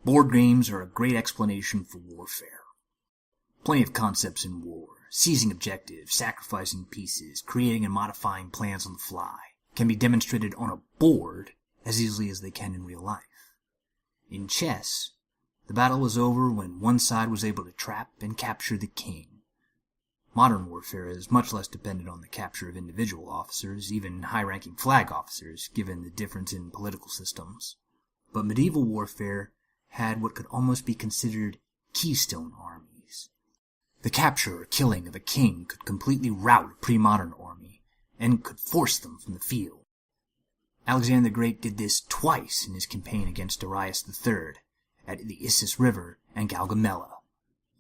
Board games are a great explanation for warfare. Plenty of concepts in war, seizing objectives, sacrificing pieces, creating and modifying plans on the fly, can be demonstrated on a board as easily as they can in real life. In chess, the battle was over when one side was able to trap and capture the king. Modern warfare is much less dependent on the capture of individual officers, even high-ranking flag officers, given the difference in political systems. But medieval warfare had what could almost be considered keystone armies. The capture or killing of a king could completely rout a pre-modern army, and could force them from the field. Alexander the Great did this twice in his campaign against Darius III, at the Issus River and Gaugamela,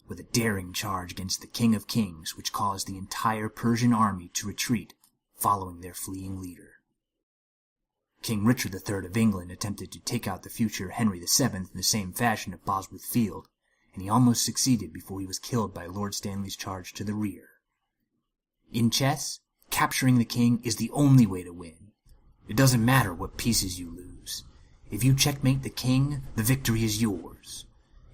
with a daring charge against the King of Kings which caused the entire Persian army to retreat following their fleeing leader. King Richard III of England attempted to take out the future Henry VII in the same fashion at Bosworth Field, and he almost succeeded before he was killed by Lord Stanley's charge to the rear. In chess, capturing the king is the only way to win. It doesn't matter what pieces you lose. If you checkmate the king, the victory is yours.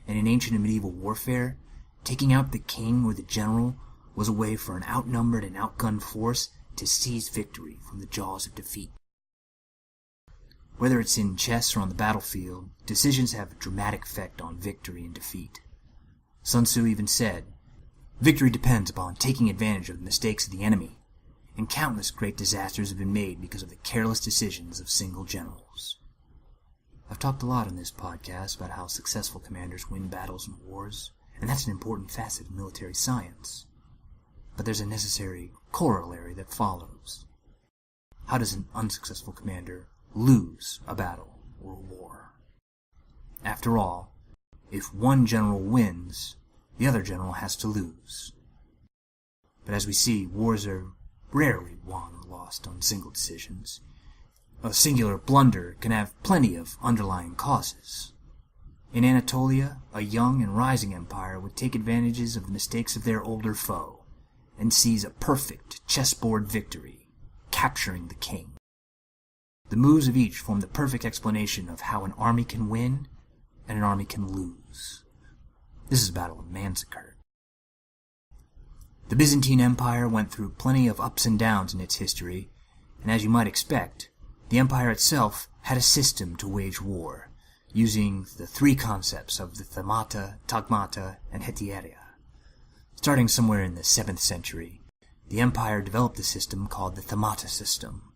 And in ancient and medieval warfare, taking out the king or the general was a way for an outnumbered and outgunned force to seize victory from the jaws of defeat. Whether it's in chess or on the battlefield, decisions have a dramatic effect on victory and defeat. Sun Tzu even said, "Victory depends upon taking advantage of the mistakes of the enemy," and countless great disasters have been made because of the careless decisions of single generals. I've talked a lot in this podcast about how successful commanders win battles and wars, and that's an important facet of military science. But there's a necessary corollary that follows. How does an unsuccessful commander lose a battle or a war? After all, if one general wins, the other general has to lose. But as we see, wars are rarely won or lost on single decisions. A singular blunder can have plenty of underlying causes. In Anatolia, a young and rising empire would take advantages of the mistakes of their older foe and seize a perfect chessboard victory, capturing the king. The moves of each form the perfect explanation of how an army can win and an army can lose. This is the Battle of Manzikert. The Byzantine Empire went through plenty of ups and downs in its history, and as you might expect, the empire itself had a system to wage war, using the three concepts of the themata, tagmata, and hetieria. Starting somewhere in the 7th century, the empire developed a system called the themata system,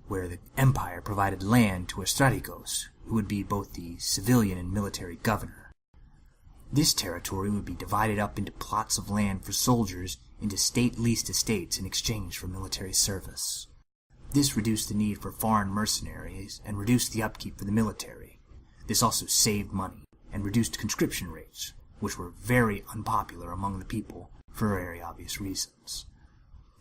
where the empire provided land to a strategos, who would be both the civilian and military governor. This territory would be divided up into plots of land for soldiers into state-leased estates in exchange for military service. This reduced the need for foreign mercenaries and reduced the upkeep for the military. This also saved money and reduced conscription rates, which were very unpopular among the people for very obvious reasons.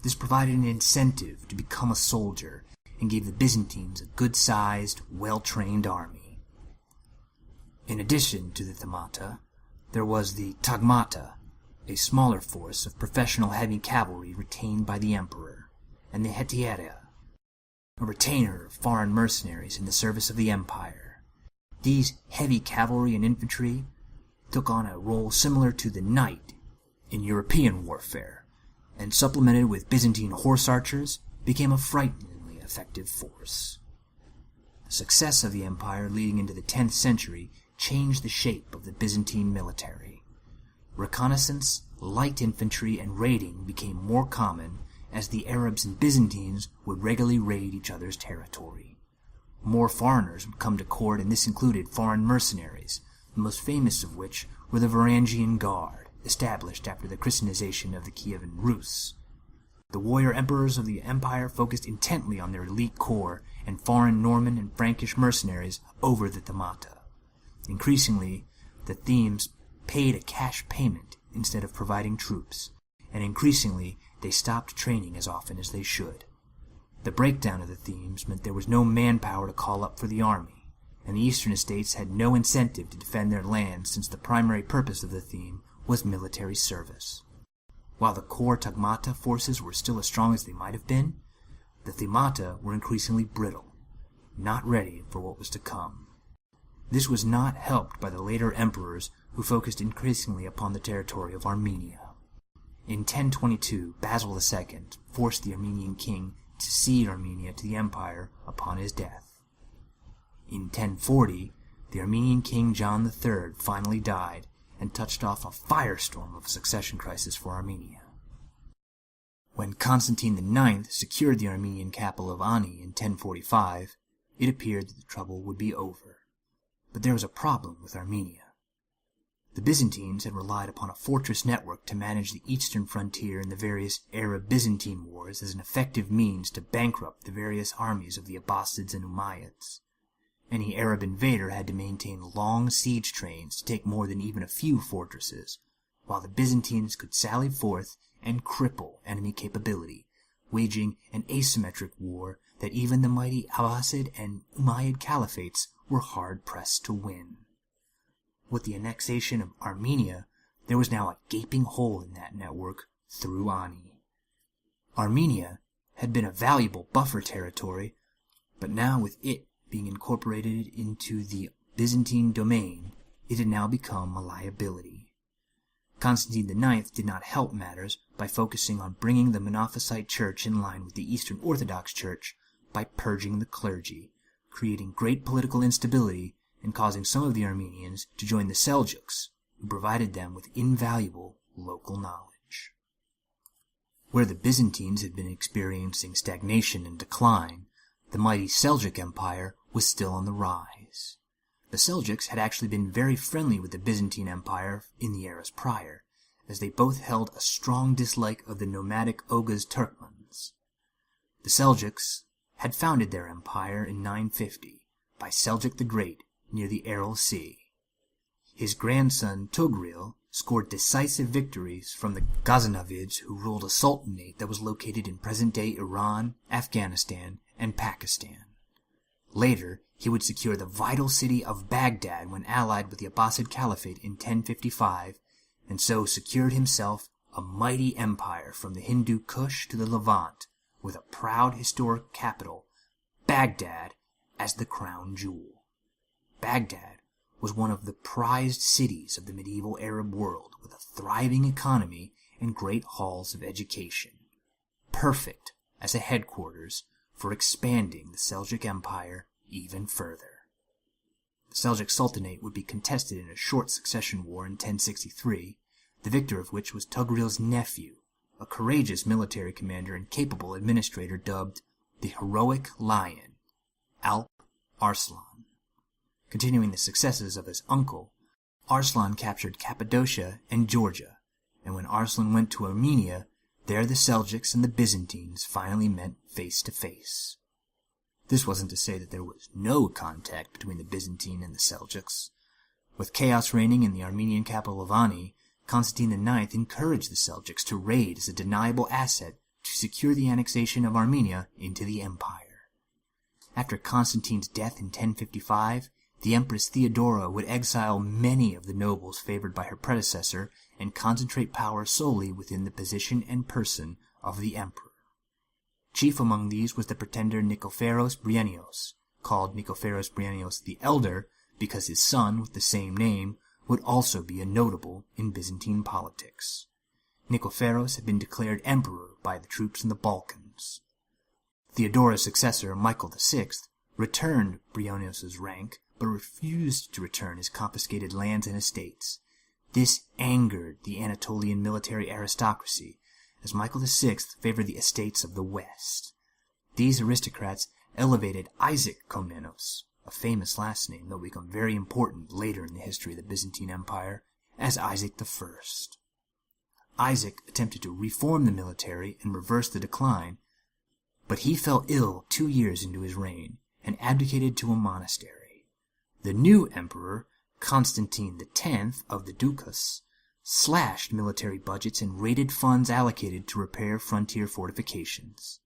This provided an incentive to become a soldier and gave the Byzantines a good-sized, well-trained army. In addition to the themata, there was the tagmata, a smaller force of professional heavy cavalry retained by the emperor, and the hetieria, a retainer of foreign mercenaries in the service of the empire. These heavy cavalry and infantry took on a role similar to the knight in European warfare, and supplemented with Byzantine horse archers, became a frighteningly effective force. The success of the empire leading into the 10th century changed the shape of the Byzantine military. Reconnaissance, light infantry, and raiding became more common as the Arabs and Byzantines would regularly raid each other's territory. More foreigners would come to court, and this included foreign mercenaries, the most famous of which were the Varangian Guard, established after the Christianization of the Kievan Rus. The warrior emperors of the empire focused intently on their elite corps and foreign Norman and Frankish mercenaries over the themata. Increasingly, the themes paid a cash payment instead of providing troops, and increasingly they stopped training as often as they should. The breakdown of the themes meant there was no manpower to call up for the army, and the eastern estates had no incentive to defend their lands since the primary purpose of the theme was military service. While the core tagmata forces were still as strong as they might have been, the themata were increasingly brittle, not ready for what was to come. This was not helped by the later emperors, who focused increasingly upon the territory of Armenia. In 1022, Basil II forced the Armenian king to cede Armenia to the empire upon his death. In 1040, the Armenian king John III finally died and touched off a firestorm of a succession crisis for Armenia. When Constantine IX secured the Armenian capital of Ani in 1045, it appeared that the trouble would be over. But there was a problem with Armenia. The Byzantines had relied upon a fortress network to manage the eastern frontier in the various Arab-Byzantine wars as an effective means to bankrupt the various armies of the Abbasids and Umayyads. Any Arab invader had to maintain long siege trains to take more than even a few fortresses, while the Byzantines could sally forth and cripple enemy capability, waging an asymmetric war that even the mighty Abbasid and Umayyad caliphates were hard-pressed to win. With the annexation of Armenia, there was now a gaping hole in that network through Ani. Armenia had been a valuable buffer territory, but now with it being incorporated into the Byzantine domain, it had now become a liability. Constantine IX did not help matters by focusing on bringing the Monophysite Church in line with the Eastern Orthodox Church by purging the clergy, creating great political instability and causing some of the Armenians to join the Seljuks, who provided them with invaluable local knowledge. Where the Byzantines had been experiencing stagnation and decline, the mighty Seljuk Empire was still on the rise. The Seljuks had actually been very friendly with the Byzantine Empire in the eras prior, as they both held a strong dislike of the nomadic Oghuz Turkmens. The Seljuks had founded their empire in 950 by Seljuk the Great near the Aral Sea. His grandson Togril scored decisive victories from the Ghaznavids, who ruled a sultanate that was located in present-day Iran, Afghanistan, and Pakistan. Later, he would secure the vital city of Baghdad when allied with the Abbasid Caliphate in 1055, and so secured himself a mighty empire from the Hindu Kush to the Levant, with a proud historic capital, Baghdad, as the crown jewel. Baghdad was one of the prized cities of the medieval Arab world, with a thriving economy and great halls of education, perfect as a headquarters for expanding the Seljuk Empire even further. The Seljuk Sultanate would be contested in a short succession war in 1063, the victor of which was Togril's nephew, a courageous military commander and capable administrator dubbed the Heroic Lion, Alp Arslan. Continuing the successes of his uncle, Arslan captured Cappadocia and Georgia, and when Arslan went to Armenia, there the Seljuks and the Byzantines finally met face to face. This wasn't to say that there was no contact between the Byzantine and the Seljuks. With chaos reigning in the Armenian capital of Ani, Constantine IX encouraged the Seljuks to raid as a deniable asset to secure the annexation of Armenia into the empire. After Constantine's death in 1055, the Empress Theodora would exile many of the nobles favored by her predecessor and concentrate power solely within the position and person of the emperor. Chief among these was the pretender Nikephoros Bryennios, called Nikephoros Bryennios the Elder because his son with the same name would also be a notable in Byzantine politics. Nikephoros had been declared emperor by the troops in the Balkans. Theodora's successor, Michael VI, returned Bryennios' rank, but refused to return his confiscated lands and estates. This angered the Anatolian military aristocracy, as Michael VI favored the estates of the West. These aristocrats elevated Isaac Komnenos, a famous last name that would become very important later in the history of the Byzantine Empire, as Isaac I. Isaac attempted to reform the military and reverse the decline, but he fell ill 2 years into his reign and abdicated to a monastery. The new emperor, Constantine X of the Dukas, slashed military budgets and raided funds allocated to repair frontier fortifications.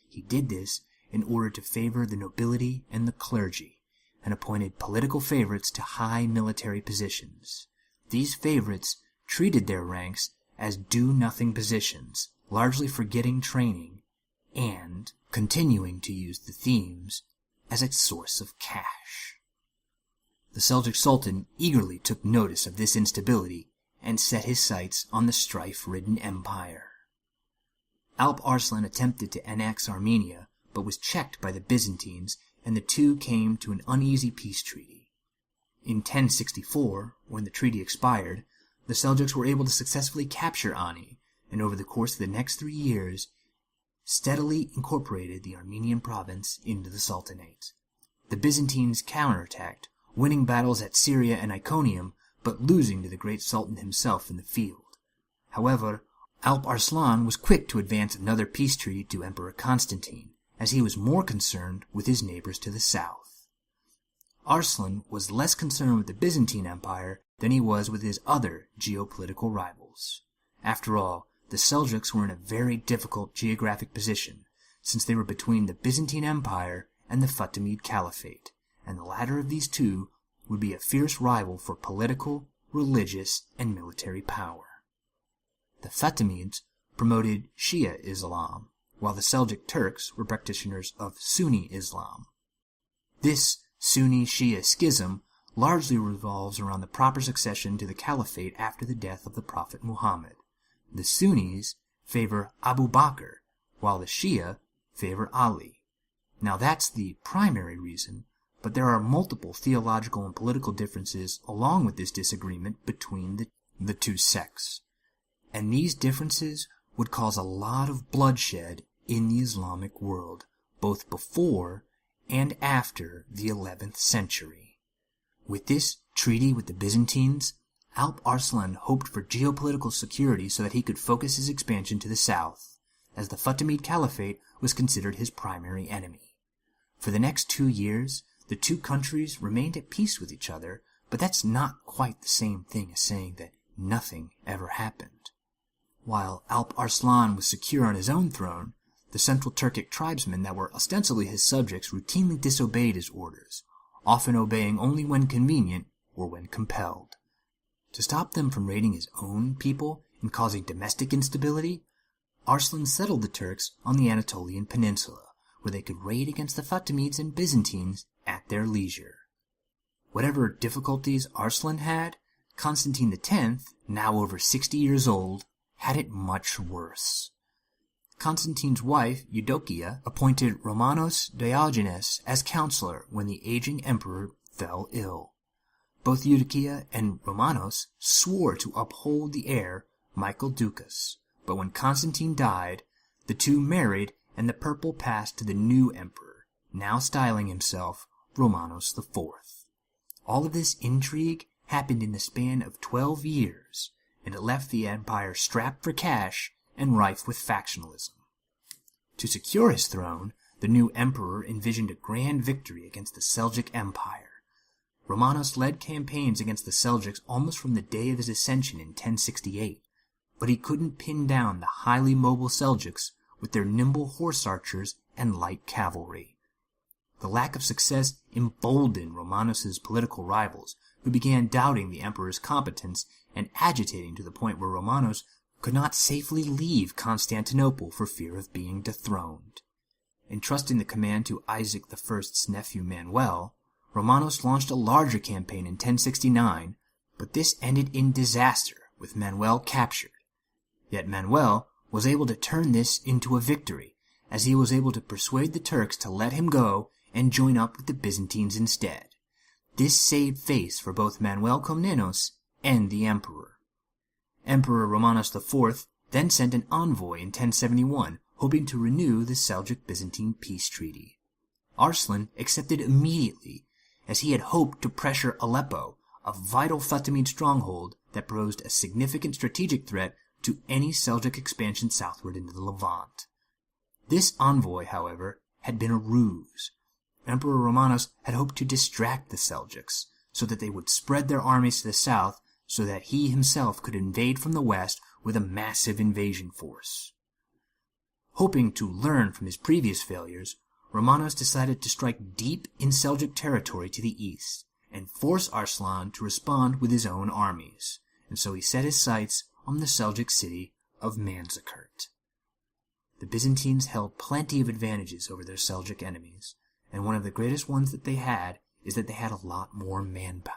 He did this in order to favor the nobility and the clergy, and appointed political favorites to high military positions. These favorites treated their ranks as do-nothing positions, largely forgetting training, and continuing to use the themes as a source of cash. The Seljuk Sultan eagerly took notice of this instability and set his sights on the strife-ridden empire. Alp Arslan attempted to annex Armenia, but was checked by the Byzantines, and the two came to an uneasy peace treaty. In 1064, when the treaty expired, the Seljuks were able to successfully capture Ani, and over the course of the next 3 years, steadily incorporated the Armenian province into the Sultanate. The Byzantines counterattacked, winning battles at Syria and Iconium, but losing to the great Sultan himself in the field. However, Alp Arslan was quick to advance another peace treaty to Emperor Constantine, as he was more concerned with his neighbors to the south. Arslan was less concerned with the Byzantine Empire than he was with his other geopolitical rivals. After all, the Seljuks were in a very difficult geographic position, since they were between the Byzantine Empire and the Fatimid Caliphate, and the latter of these two would be a fierce rival for political, religious, and military power. The Fatimids promoted Shia Islam, while the Seljuk Turks were practitioners of Sunni Islam. This Sunni-Shia schism largely revolves around the proper succession to the caliphate after the death of the Prophet Muhammad. The Sunnis favor Abu Bakr, while the Shia favor Ali. Now that's the primary reason, but there are multiple theological and political differences along with this disagreement between the two sects. And these differences would cause a lot of bloodshed in the Islamic world, both before and after the 11th century. With this treaty with the Byzantines, Alp Arslan hoped for geopolitical security so that he could focus his expansion to the south, as the Fatimid Caliphate was considered his primary enemy. For the next 2 years, the two countries remained at peace with each other, but that's not quite the same thing as saying that nothing ever happened. While Alp Arslan was secure on his own throne, the Central Turkic tribesmen that were ostensibly his subjects routinely disobeyed his orders, often obeying only when convenient or when compelled. To stop them from raiding his own people and causing domestic instability, Arslan settled the Turks on the Anatolian Peninsula, where they could raid against the Fatimids and Byzantines at their leisure. Whatever difficulties Arslan had, Constantine X, now over 60 years old, had it much worse. Constantine's wife, Eudokia, appointed Romanos Diogenes as counselor when the aging emperor fell ill. Both Eudokia and Romanos swore to uphold the heir, Michael Ducas, but when Constantine died, the two married and the purple passed to the new emperor, now styling himself Romanos IV. All of this intrigue happened in the span of 12 years, and it left the empire strapped for cash and rife with factionalism. To secure his throne, the new emperor envisioned a grand victory against the Seljuk Empire. Romanos led campaigns against the Seljuks almost from the day of his ascension in 1068, but he couldn't pin down the highly mobile Seljuks with their nimble horse archers and light cavalry. The lack of success emboldened Romanos's political rivals, who began doubting the emperor's competence and agitating to the point where Romanos could not safely leave Constantinople for fear of being dethroned. Entrusting the command to Isaac I's nephew Manuel, Romanos launched a larger campaign in 1069, but this ended in disaster with Manuel captured. Yet Manuel was able to turn this into a victory, as he was able to persuade the Turks to let him go and join up with the Byzantines instead. This saved face for both Manuel Komnenos and the emperor. Emperor Romanos IV then sent an envoy in 1071, hoping to renew the Seljuk-Byzantine peace treaty. Arslan accepted immediately, as he had hoped to pressure Aleppo, a vital Fatimid stronghold that posed a significant strategic threat to any Seljuk expansion southward into the Levant. This envoy, however, had been a ruse. Emperor Romanos had hoped to distract the Seljuks, so that they would spread their armies to the south so that he himself could invade from the west with a massive invasion force. Hoping to learn from his previous failures, Romanos decided to strike deep in Seljuk territory to the east, and force Arslan to respond with his own armies, and so he set his sights on the Seljuk city of Manzikert. The Byzantines held plenty of advantages over their Seljuk enemies, and one of the greatest ones that they had is that they had a lot more manpower.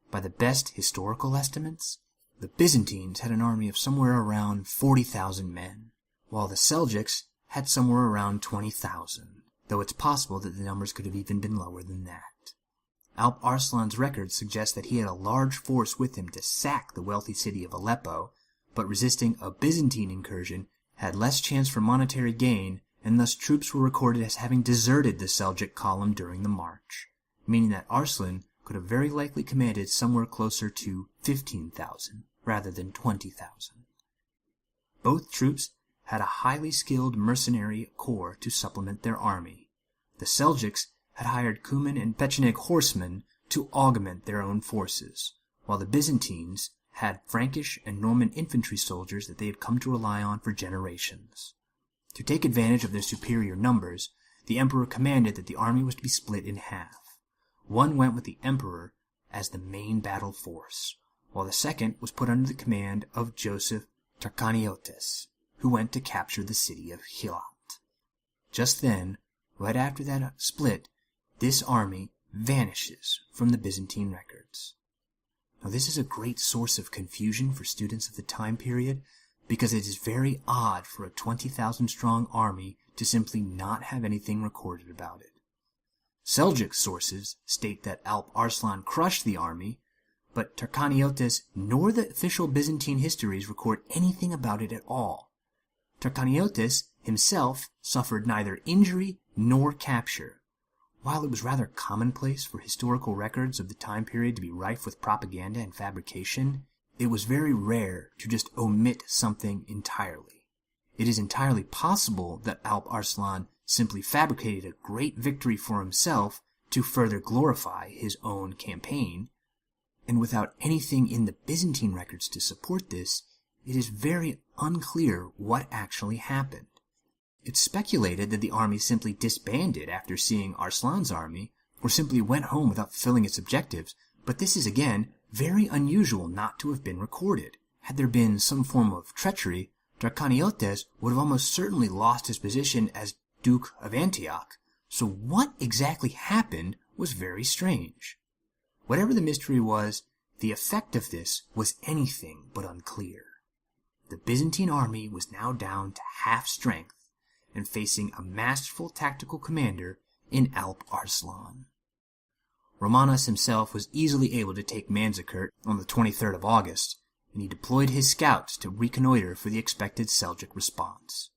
By the best historical estimates, the Byzantines had an army of somewhere around 40,000 men, while the Seljuks had somewhere around 20,000, though it's possible that the numbers could have even been lower than that. Alp Arslan's records suggest that he had a large force with him to sack the wealthy city of Aleppo, but resisting a Byzantine incursion had less chance for monetary gain, and thus troops were recorded as having deserted the Seljuk column during the march, meaning that Arslan could have very likely commanded somewhere closer to 15,000 rather than 20,000. Both troops had a highly skilled mercenary corps to supplement their army. The Seljuks had hired Cuman and Pechenik horsemen to augment their own forces, while the Byzantines had Frankish and Norman infantry soldiers that they had come to rely on for generations. To take advantage of their superior numbers, the emperor commanded that the army was to be split in half. One went with the emperor as the main battle force, while the second was put under the command of Joseph Tarkaniotis, who went to capture the city of Hilat. Just then, right after that split, this army vanishes from the Byzantine records. Now, this is a great source of confusion for students of the time period, because it is very odd for a 20,000-strong army to simply not have anything recorded about it. Seljuk sources state that Alp Arslan crushed the army, but Tarkaniotis nor the official Byzantine histories record anything about it at all. Tarkaniotis himself suffered neither injury nor capture. While it was rather commonplace for historical records of the time period to be rife with propaganda and fabrication, it was very rare to just omit something entirely. It is entirely possible that Alp Arslan simply fabricated a great victory for himself to further glorify his own campaign, and without anything in the Byzantine records to support this, it is very unclear what actually happened. It's speculated that the army simply disbanded after seeing Arslan's army, or simply went home without fulfilling its objectives, but this is again very unusual not to have been recorded. Had there been some form of treachery, Tarkaniotis would have almost certainly lost his position as Duke of Antioch, so what exactly happened was very strange. Whatever the mystery was, the effect of this was anything but unclear. The Byzantine army was now down to half strength, and facing a masterful tactical commander in Alp Arslan. Romanus himself was easily able to take Manzikert on the 23rd of August, and he deployed his scouts to reconnoiter for the expected Seljuk response.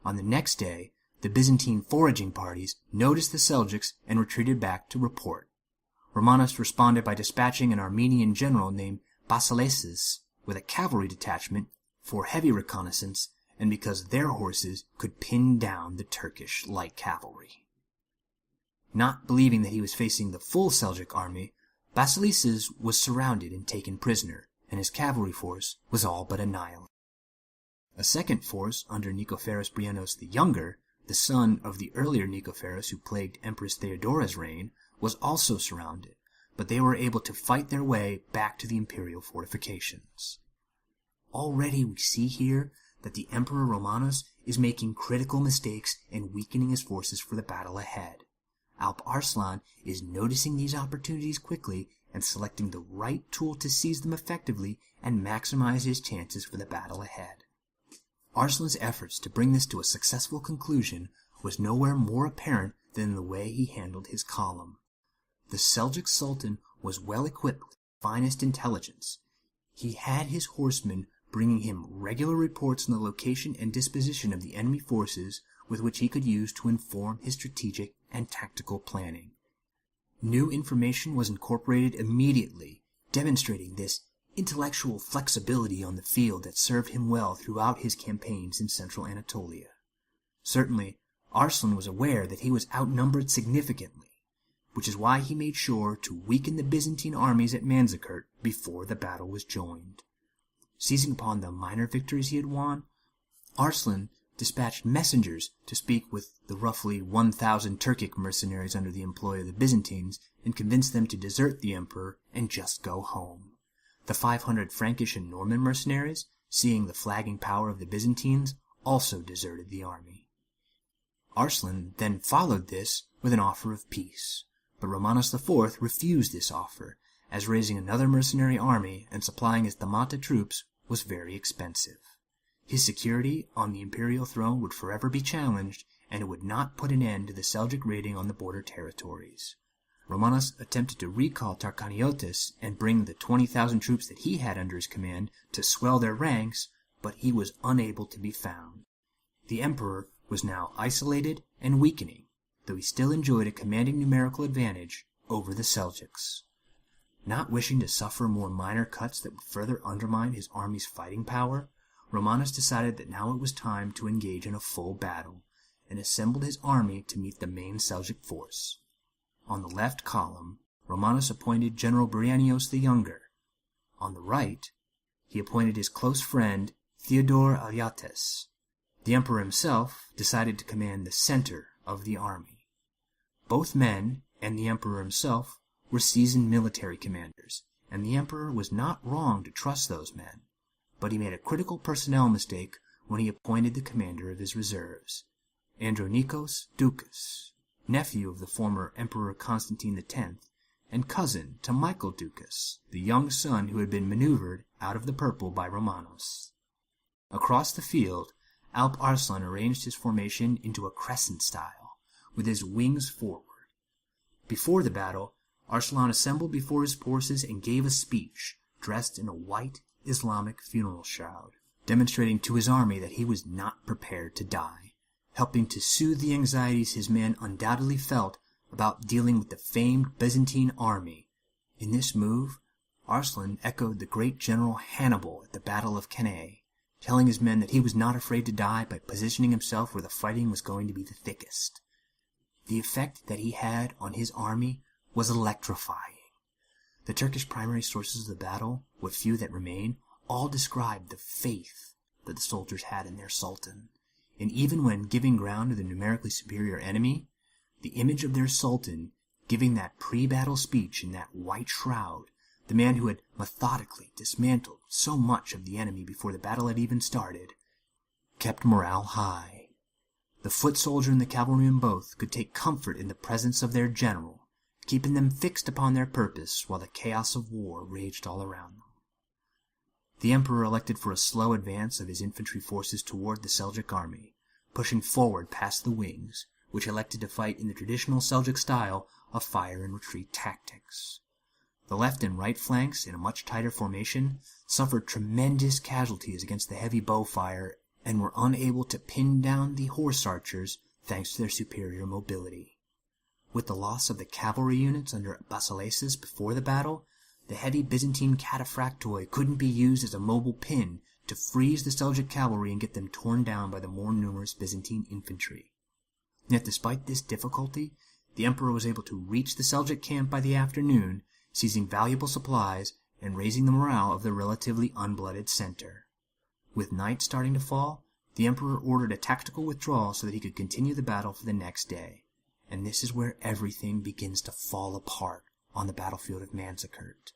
On the next day, the Byzantine foraging parties noticed the Seljuks and retreated back to report. Romanus responded by dispatching an Armenian general named Basileus with a cavalry detachment for heavy reconnaissance, and because their horses could pin down the Turkish light cavalry. Not believing that he was facing the full Seljuk army, Basileus was surrounded and taken prisoner, and his cavalry force was all but annihilated. A second force under Nicephorus Bryennos the Younger, the son of the earlier Nicephorus who plagued Empress Theodora's reign, was also surrounded, but they were able to fight their way back to the imperial fortifications. Already we see here that the Emperor Romanus is making critical mistakes and weakening his forces for the battle ahead. Alp Arslan is noticing these opportunities quickly and selecting the right tool to seize them effectively and maximize his chances for the battle ahead. Arslan's efforts to bring this to a successful conclusion was nowhere more apparent than in the way he handled his column. The Seljuk Sultan was well equipped with the finest intelligence. He had his horsemen bringing him regular reports on the location and disposition of the enemy forces with which he could use to inform his strategic and tactical planning. New information was incorporated immediately, demonstrating this intellectual flexibility on the field that served him well throughout his campaigns in central Anatolia. Certainly, Arslan was aware that he was outnumbered significantly, which is why he made sure to weaken the Byzantine armies at Manzikert before the battle was joined. Seizing upon the minor victories he had won, Arslan dispatched messengers to speak with the roughly 1,000 Turkic mercenaries under the employ of the Byzantines and convince them to desert the emperor and just go home. The 500 Frankish and Norman mercenaries, seeing the flagging power of the Byzantines, also deserted the army. Arslan then followed this with an offer of peace, But Romanus IV refused this offer, as raising another mercenary army and supplying his Damata troops was very expensive. His security on the imperial throne would forever be challenged, and it would not put an end to the Seljuk raiding on the border territories. Romanus attempted to recall Tarkaniotis and bring the 20,000 troops that he had under his command to swell their ranks, but he was unable to be found. The emperor was now isolated and weakening, though he still enjoyed a commanding numerical advantage over the Seljuks. Not wishing to suffer more minor cuts that would further undermine his army's fighting power, Romanus decided that now it was time to engage in a full battle, and assembled his army to meet the main Seljuk force. On the left column, Romanus appointed General Bryennios the Younger. On the right, he appointed his close friend Theodore Alyattes. The emperor himself decided to command the center of the army. Both men, and the emperor himself, were seasoned military commanders, and the emperor was not wrong to trust those men. But he made a critical personnel mistake when he appointed the commander of his reserves, Andronikos Doukas, nephew of the former Emperor Constantine X, and cousin to Michael Doukas, the young son who had been maneuvered out of the purple by Romanos. Across the field, Alp Arslan arranged his formation into a crescent style, with his wings forward. Before the battle, Arslan assembled before his forces and gave a speech, dressed in a white Islamic funeral shroud, demonstrating to his army that he was not prepared to die, helping to soothe the anxieties his men undoubtedly felt about dealing with the famed Byzantine army. In this move, Arslan echoed the great general Hannibal at the Battle of Cannae, telling his men that he was not afraid to die by positioning himself where the fighting was going to be the thickest. The effect that he had on his army was electrifying. The Turkish primary sources of the battle, what few that remain, all described the faith that the soldiers had in their sultan. And even when giving ground to the numerically superior enemy, the image of their sultan giving that pre-battle speech in that white shroud, the man who had methodically dismantled so much of the enemy before the battle had even started, kept morale high. The foot soldier and the cavalryman both could take comfort in the presence of their general, keeping them fixed upon their purpose while the chaos of war raged all around them. The emperor elected for a slow advance of his infantry forces toward the Seljuk army, pushing forward past the wings, which elected to fight in the traditional Seljuk style of fire and retreat tactics. The left and right flanks, in a much tighter formation, suffered tremendous casualties against the heavy bow fire and were unable to pin down the horse archers thanks to their superior mobility. With the loss of the cavalry units under Basileus before the battle, the heavy Byzantine cataphractoi couldn't be used as a mobile pin to freeze the Seljuk cavalry and get them torn down by the more numerous Byzantine infantry. Yet despite this difficulty, the emperor was able to reach the Seljuk camp by the afternoon, seizing valuable supplies and raising the morale of the relatively unblooded center. With night starting to fall, the emperor ordered a tactical withdrawal so that he could continue the battle for the next day. And this is where everything begins to fall apart on the battlefield of Manzikert.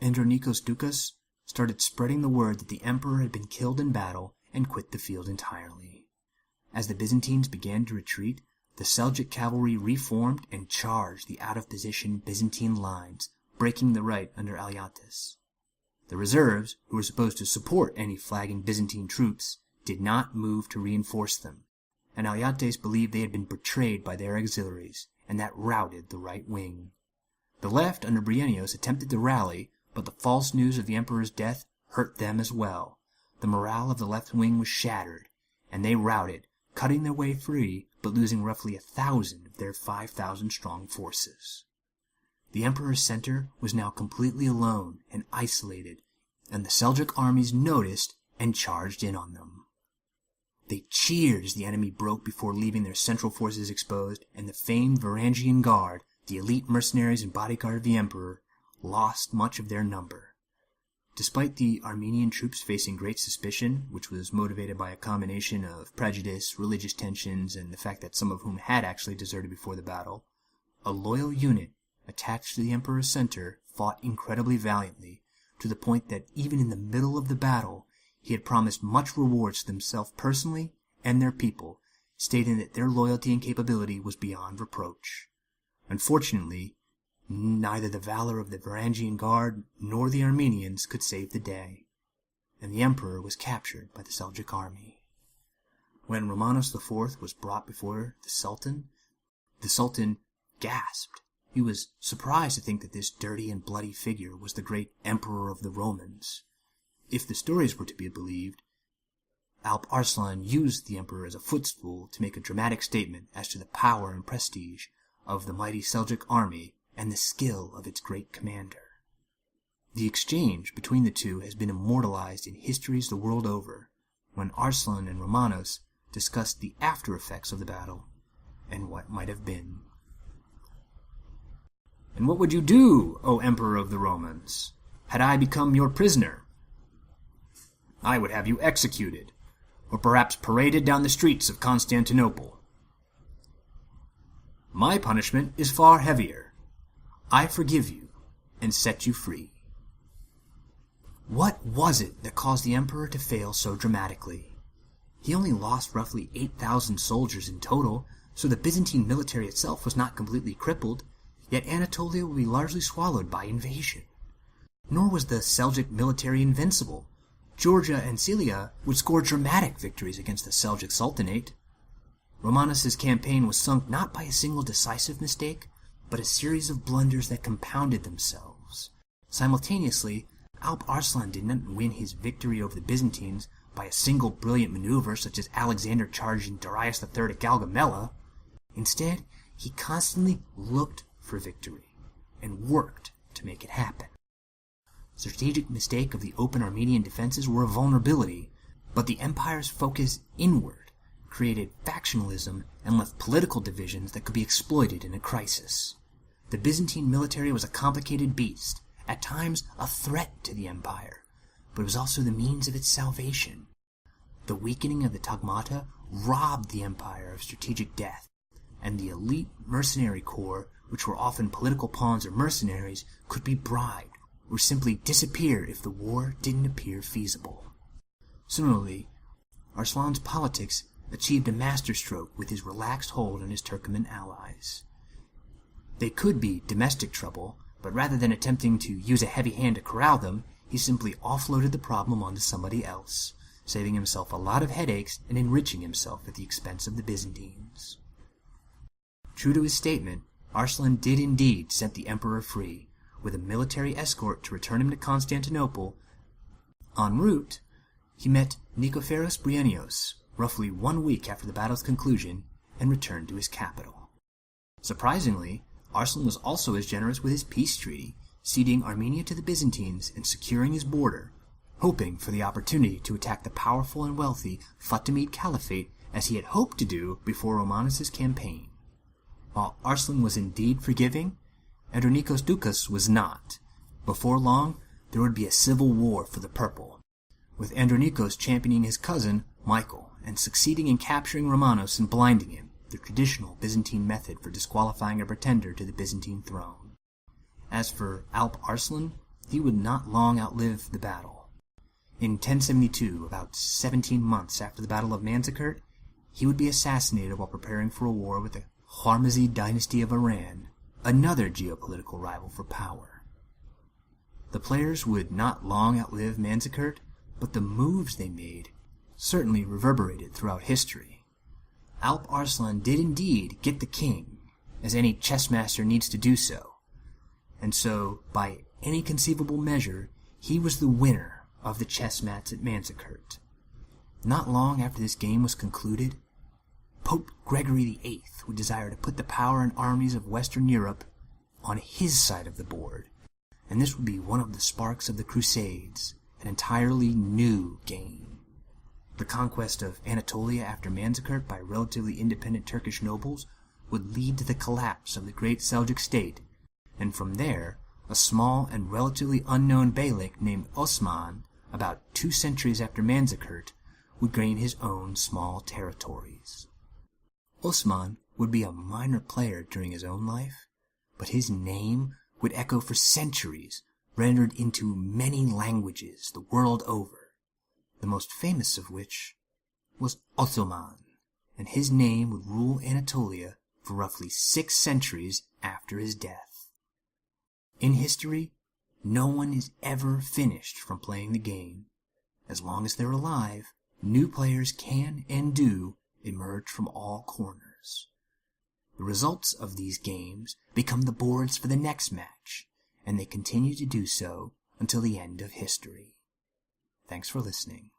Andronikos Doukas started spreading the word that the emperor had been killed in battle and quit the field entirely. As the Byzantines began to retreat, the Seljuk cavalry reformed and charged the out-of-position Byzantine lines, breaking the right under Alyattes. The reserves, who were supposed to support any flagging Byzantine troops, did not move to reinforce them, and Alyattes believed they had been betrayed by their auxiliaries, and that routed the right wing. The left under Bryennios attempted to rally, but the false news of the emperor's death hurt them as well. The morale of the left wing was shattered, and they routed, cutting their way free, but losing roughly 1,000 of their 5,000-strong forces. The emperor's center was now completely alone and isolated, and the Seljuk armies noticed and charged in on them. They cheered as the enemy broke before leaving their central forces exposed, and the famed Varangian Guard, the elite mercenaries and bodyguard of the emperor, lost much of their number. Despite the Armenian troops facing great suspicion, which was motivated by a combination of prejudice, religious tensions, and the fact that some of whom had actually deserted before the battle, a loyal unit attached to the emperor's center fought incredibly valiantly, to the point that even in the middle of the battle, he had promised much rewards to themselves personally and their people, stating that their loyalty and capability was beyond reproach. Unfortunately, neither the valor of the Varangian Guard nor the Armenians could save the day, and the emperor was captured by the Seljuk army. When Romanus IV was brought before the Sultan gasped. He was surprised to think that this dirty and bloody figure was the great Emperor of the Romans. If the stories were to be believed, Alp Arslan used the emperor as a footstool to make a dramatic statement as to the power and prestige of the mighty Seljuk army and the skill of its great commander. The exchange between the two has been immortalized in histories the world over, when Arslan and Romanus discussed the after effects of the battle and what might have been. "And what would you do, O Emperor of the Romans, had I become your prisoner?" "I would have you executed, or perhaps paraded down the streets of Constantinople." "My punishment is far heavier. I forgive you and set you free." What was it that caused the emperor to fail so dramatically? He only lost roughly 8,000 soldiers in total, so the Byzantine military itself was not completely crippled, yet Anatolia would be largely swallowed by invasion. Nor was the Seljuk military invincible. Georgia and Cilia would score dramatic victories against the Seljuk Sultanate. Romanus's campaign was sunk not by a single decisive mistake, but a series of blunders that compounded themselves. Simultaneously, Alp Arslan did not win his victory over the Byzantines by a single brilliant maneuver such as Alexander charging Darius III at Gaugamela. Instead, he constantly looked for victory and worked to make it happen. The strategic mistake of the open Armenian defenses were a vulnerability, but the empire's focus inward created factionalism and left political divisions that could be exploited in a crisis. The Byzantine military was a complicated beast, at times a threat to the empire, but it was also the means of its salvation. The weakening of the Tagmata robbed the empire of strategic depth, and the elite mercenary corps, which were often political pawns or mercenaries, could be bribed or simply disappear if the war didn't appear feasible. Similarly, Arslan's politics achieved a masterstroke with his relaxed hold on his Turkoman allies. They could be domestic trouble, but rather than attempting to use a heavy hand to corral them, he simply offloaded the problem onto somebody else, saving himself a lot of headaches and enriching himself at the expense of the Byzantines. True to his statement, Arslan did indeed set the emperor free, with a military escort to return him to Constantinople. En route, he met Nikephoros Bryennios, roughly 1 week after the battle's conclusion, and returned to his capital. Surprisingly, Arslan was also as generous with his peace treaty, ceding Armenia to the Byzantines and securing his border, hoping for the opportunity to attack the powerful and wealthy Fatimid Caliphate as he had hoped to do before Romanus's campaign. While Arslan was indeed forgiving, Andronikos Doukas was not. Before long, there would be a civil war for the purple, with Andronikos championing his cousin, Michael, and succeeding in capturing Romanus and blinding him, the traditional Byzantine method for disqualifying a pretender to the Byzantine throne. As for Alp Arslan, he would not long outlive the battle. In 1072, about 17 months after the Battle of Manzikert, he would be assassinated while preparing for a war with the Hormizid dynasty of Iran, another geopolitical rival for power. The players would not long outlive Manzikert, but the moves they made certainly reverberated throughout history. Alp Arslan did indeed get the king, as any chess master needs to do so, and so, by any conceivable measure, he was the winner of the chess mats at Manzikert. Not long after this game was concluded, Pope Gregory VIII would desire to put the power and armies of Western Europe on his side of the board, and this would be one of the sparks of the Crusades, an entirely new game. The conquest of Anatolia after Manzikert by relatively independent Turkish nobles would lead to the collapse of the great Seljuk state, and from there, a small and relatively unknown beylik named Osman, about 2 centuries after Manzikert, would gain his own small territories. Osman would be a minor player during his own life, but his name would echo for centuries, rendered into many languages the world over, the most famous of which was Ottoman, and his name would rule Anatolia for roughly 6 centuries after his death. In history, no one is ever finished from playing the game. As long as they're alive, new players can and do emerge from all corners. The results of these games become the boards for the next match, and they continue to do so until the end of history. Thanks for listening.